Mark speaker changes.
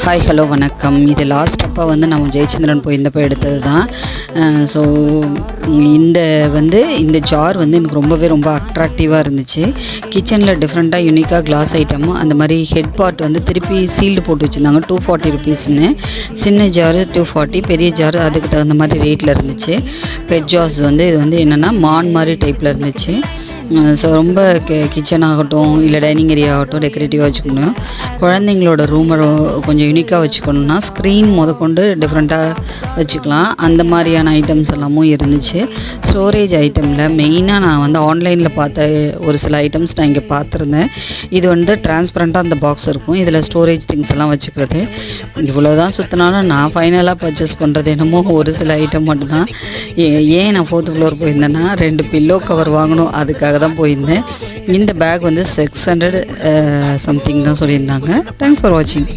Speaker 1: Hi hello வணக்கம். இது last அப்போ வந்து நம்ம ஜெயச்சந்திரன் போயிருந்தப்போ எடுத்தது தான். ஸோ இந்த ஜார் வந்து எனக்கு ரொம்ப அட்ராக்டிவாக இருந்துச்சு. கிச்சனில் டிஃப்ரெண்ட்டாக யூனிக்காக கிளாஸ் ஐட்டமும் அந்த மாதிரி ஹெட் பார்ட் வந்து திருப்பி சீல்டு போட்டு வச்சுருந்தாங்க. 240 ருபீஸ்ன்னு. சின்ன ஜாரு 240, பெரிய ஜாரு அதுக்கு தகுந்த மாதிரி ரேட்டில் இருந்துச்சு. பெட் ஜார்ஸ் வந்து இது வந்து என்னென்னா மான் மாதிரி டைப்பில் இருந்துச்சு. ஸோ ரொம்ப கிச்சன் ஆகட்டும் இல்லை டைனிங் ஏரியா ஆகட்டும் டெக்கரேட்டிவாக வச்சுக்கணும். குழந்தைங்களோட ரூமை கொஞ்சம் யூனிக்காக வச்சுக்கணுன்னா ஸ்க்ரீன் முதற்கொண்டு டிஃப்ரெண்ட்டாக வச்சுக்கலாம். அந்த மாதிரியான ஐட்டம்ஸ் எல்லாமும் இருந்துச்சு. ஸ்டோரேஜ் ஐட்டமில் மெயினாக நான் வந்து ஆன்லைனில் பார்த்த ஒரு சில ஐட்டம்ஸ் நான் இங்கே பார்த்துருந்தேன். இது வந்து டிரான்ஸ்பரண்ட்டாக அந்த பாக்ஸ் இருக்கும். இதில் ஸ்டோரேஜ் திங்ஸ் எல்லாம் வச்சுக்கிறது. இவ்வளோ தான் சுற்றினாலும் நான் ஃபைனலாக பர்ச்சேஸ் பண்ணுறது என்னமோ ஒரு சில ஐட்டம் மட்டும்தான். ஏன் நான் 4th ஃப்ளோர் போயிருந்தேன்னா 2 பில்லோ கவர் வாங்கணும், அதுக்காக தான் போயிருந்தேன். இந்த பேக் வந்து 600 சம்திங் தான் சொல்லியிருந்தாங்க. தேங்க்ஸ் ஃபார் வாட்சிங்.